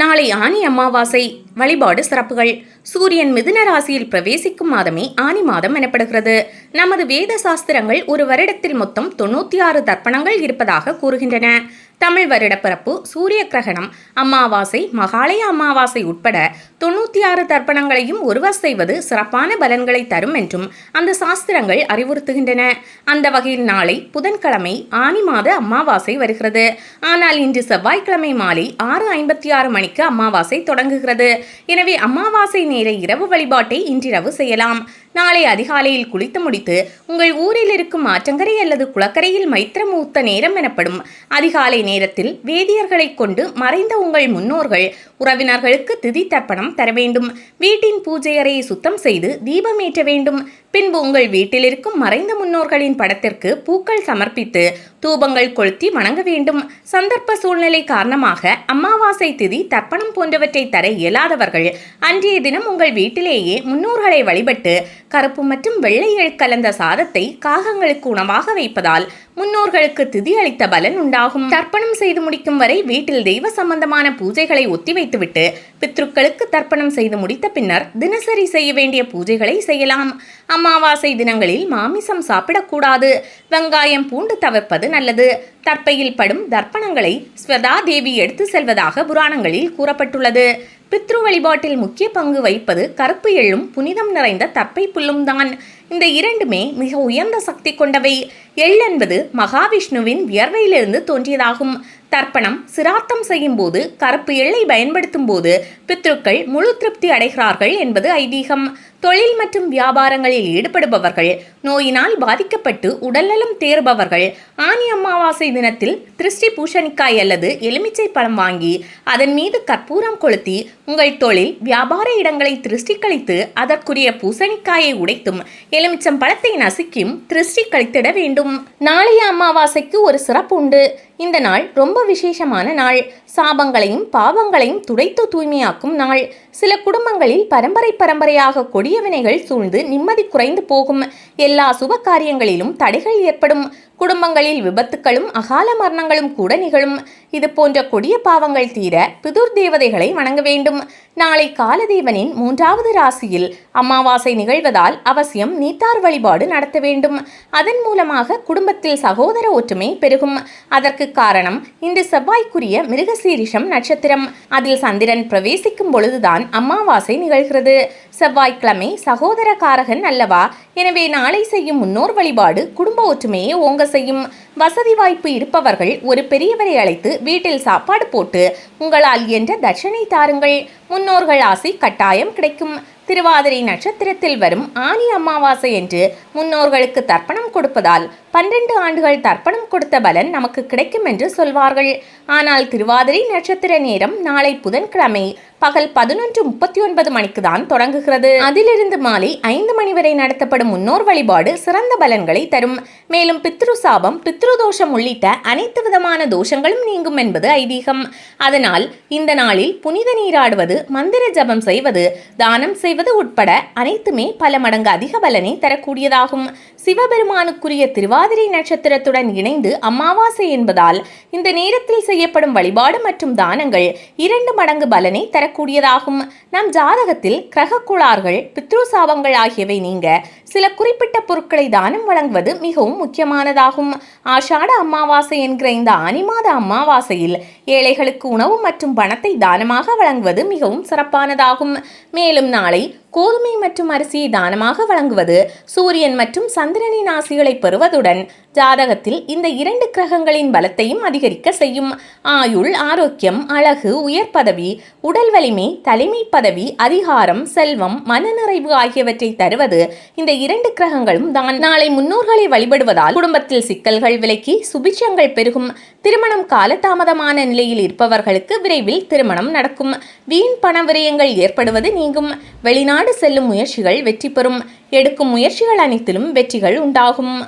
நாளை ஆனி அமாவாசை. வழிபாடு சிறப்புகள். சூரியன் மிதுன ராசியில் பிரவேசிக்கும் மாதமே ஆனி மாதம் எனப்படுகிறது. நமது வேத சாஸ்திரங்கள் ஒரு வருடத்தில் மொத்தம் 96 தர்ப்பணங்கள் இருப்பதாக கூறுகின்றன. தமிழ் வருட பிறப்பு, சூரிய கிரகணம், அமாவாசை, மகாலய அமாவாசை உட்பட 96 தர்ப்பணங்களையும் ஒருவர் செய்வது சிறப்பான பலன்களை தரும் என்றும் அந்த சாஸ்திரங்கள் அறிவுறுத்துகின்றன. அந்த வகையில் நாளை புதன்கிழமை ஆனி மாத அமாவாசை வருகிறது. ஆனால் இன்று செவ்வாய்க்கிழமை மாலை 6:56 மணிக்கு அமாவாசை தொடங்குகிறது. எனவே அமாவாசை நேர இரவு வழிபாட்டை இன்றிரவு செய்யலாம். நாளை அதிகாலையில் குளித்து முடித்து உங்கள் ஊரில் இருக்கும் ஆற்றங்கரை அல்லது குளக்கரையில் மைத்திரமூர்த்த நேரம் எனப்படும் அதிகாலை நேரத்தில் வேதியர்களை கொண்டு மறைந்த உங்கள் முன்னோர்கள் உறவினர்களுக்கு திதி தர்ப்பணம் தர வேண்டும். வீட்டின் பூஜை அறையை சுத்தம் செய்து தீபமேற்ற வேண்டும். பின்பு உங்கள் வீட்டில் இருக்கும் மறைந்த முன்னோர்களின் படத்திற்கு பூக்கள் சமர்ப்பித்து தூபங்கள் கொளுத்தி வணங்க வேண்டும். சந்தர்ப்ப சூழ்நிலை காரணமாக அமாவாசை திதி தர்ப்பணம் போன்றவற்றை தர இயலாதவர்கள் அன்றைய தினம் உங்கள் வீட்டிலேயே முன்னோர்களை வழிபட்டு கருப்பு மற்றும் வெள்ளை எள் கலந்த சாதத்தை காகங்களுக்கு உணவாக வைப்பதால் முன்னோர்களுக்கு திதி அளித்த பலன் உண்டாகும். தர்ப்பணம் செய்து முடிக்கும் வரை வீட்டில் தெய்வ சம்பந்தமான பூஜைகளை ஒத்திவைத்துவிட்டு பித்ருக்களுக்கு தர்ப்பணம் செய்து முடித்த பின்னர் தினசரி செய்ய வேண்டிய பூஜைகளை செய்யலாம். அமாவாசை தினங்களில் மாமிசம் சாப்பிடக்கூடாது. வெங்காயம், பூண்டு தவிர்ப்பது நல்லது. தர்ப்பையில் படும் தர்ப்பணங்களை ஸ்வதா தேவி எடுத்து செல்வதாக புராணங்களில் கூறப்பட்டுள்ளது. பித்ரு வழிபாட்டில் முக்கிய பங்கு வகிப்பது கருப்பு எள்ளும் புனிதம் நிறைந்த தர்ப்பை புல்லும் தான். இந்த இரண்டுமே மிக உயர்ந்த சக்தி கொண்டவை. எள் என்பது மகாவிஷ்ணுவின் வியர்வையிலிருந்து தோன்றியதாகும். தர்ப்பணம் சிராத்தம் செய்யும் போது கருப்பு எள்ளை பயன்படுத்தும் போது பித்ருக்கள் முழு திருப்தி அடைகிறார்கள் என்பது ஐதீகம். தொழில் மற்றும் வியாபாரங்களில் ஈடுபடுபவர்கள், நோயினால் பாதிக்கப்பட்டு உடல்நலம் தேறுபவர்கள் ஆனி அமாவாசை தினத்தில் திருஷ்டி பூசணிக்காய் அல்லது எலுமிச்சை பழம் வாங்கி அதன் மீது கற்பூரம் கொளுத்தி உங்கள் தொழில் வியாபார இடங்களை திருஷ்டி கழித்து அதற்குரிய பூசணிக்காயை உடைத்தும் எலுமிச்சம் பழத்தை நசுக்கியும் திருஷ்டி கழித்திட வேண்டும். நாளைய அமாவாசைக்கு ஒரு சிறப்பு உண்டு. இந்த நாள் ரொம்ப விசேஷமான நாள். சாபங்களையும் பாவங்களையும் துடைத்து தூய்மையாக்கும் நாள். சில குடும்பங்களில் பரம்பரையாக கொடிய வினைகள் சூழ்ந்து நிம்மதி குறைந்து போகும். எல்லா சுப காரியங்களிலும் தடைகள் ஏற்படும். குடும்பங்களில் விபத்துக்களும் அகால மரணங்களும் கூட நிகழும். இது போன்ற கொடிய பாவங்கள் தீர பிதுர் தேவதைகளை வணங்க வேண்டும். நாளை காலதேவனின் 3வது ராசியில் அமாவாசை நிகழ்வதால் அவசியம் நீத்தார் வழிபாடு நடத்த வேண்டும். அதன் மூலமாக குடும்பத்தில் சகோதர ஒற்றுமை பெருகும். அதற்கு காரணம் இன்று செவ்வாய்க்குரிய மிருகசீரிஷம் நட்சத்திரம். அதில் சந்திரன் பிரவேசிக்கும் பொழுதுதான் அமாவாசை நிகழ்கிறது. செவ்வாய்க்கிழமை சகோதர காரகன் அல்லவா? எனவே நாளை செய்யும் முன்னோர் வழிபாடு குடும்ப ஒற்றுமையை ஓங்க செய்யும். வசதி வாய்ப்பு இருப்பவர்கள் ஒரு பெரியவரை அழைத்து வீட்டில் சாப்பாடு போட்டு உங்களால் என்ற தட்சணை தாருங்கள். முன்னோர்கள் ஆசி கட்டாயம் கிடைக்கும். திருவாதிரை நட்சத்திரத்தில் வரும் ஆனி அமாவாசை என்று முன்னோர்களுக்கு தர்ப்பணம் கொடுப்பதால் 12 ஆண்டுகள் தர்ப்பணம் கொடுத்த பலன் நமக்கு கிடைக்கும் என்று சொல்வார்கள். ஆனால் திருவாதிரை நட்சத்திர நேரம் நாளை புதன்கிழமை பகல் 11:39 மணிக்கு தான் தொடங்குகிறது. அதிலிருந்து மாலை 5 மணி வரை நடத்தப்படும் முன்னோர் வழிபாடு சிறந்த பலன்களை தரும். மேலும் பித்ரு சாபம், பித்ரு தோஷம் உள்ளிட்ட அனைத்து விதமான தோஷங்களும் நீங்கும் என்பது ஐதீகம். அதனால் இந்த நாளில் புனித நீராடுவது, மந்திர ஜபம் செய்வது, தானம் செய்வது உட்பட அனைத்துமே பல மடங்கு அதிக பலனை தரக்கூடியதாகும். சிவபெருமானுக்குரிய திருவாதிரை நட்சத்திரத்துடன் இணைந்து அமாவாசை என்பதால் இந்த நேரத்தில் செய்யப்படும் வழிபாடு மற்றும் தானங்கள் 2 மடங்கு பலனை தரக்கூடியதாகும். நம் ஜாதகத்தில் கிரக கோளாறுகள், பித்ரு சாபங்கள் ஆகியவை நீங்க சில குறிப்பிட்ட பொருட்களை தானம் வழங்குவது மிகவும் முக்கியமானதாகும். ஆஷாட அமாவாசை என்கிற இந்த ஆனி மாத அமாவாசையில் ஏழைகளுக்கு உணவு மற்றும் பணத்தை தானமாக வழங்குவது மிகவும் சிறப்பானதாகும். மேலும் நாளை கோதுமை மற்றும் அரிசியை தானமாக வழங்குவது சூரியன் மற்றும் சந்திரனின் ஆசிகளை பெறுவதுடன் ஜாதகத்தில் இந்த 2 கிரகங்களின் பலத்தையும் அதிகரிக்க செய்யும். ஆயுள், ஆரோக்கியம், அழகு, உயர் பதவி, உடல் வலிமை, தலைமை பதவி, அதிகாரம், செல்வம், மனநிறைவு ஆகியவற்றை தருவது இந்த 2 கிரகங்களும் தான். நாளை முன்னோர்களை வழிபடுவதால் குடும்பத்தில் சிக்கல்கள் விலக்கி சுபிட்சங்கள் பெருகும். திருமணம் காலதாமதமான நிலையில் இருப்பவர்களுக்கு விரைவில் திருமணம் நடக்கும். வீண் பண விரயங்கள் ஏற்படுவது நீங்கும். வெளிநாடு செல்லும் முயற்சிகள் வெற்றி பெறும். எடுக்கும் முயற்சிகள் அனைத்திலும் வெற்றிகள் உண்டாகும்.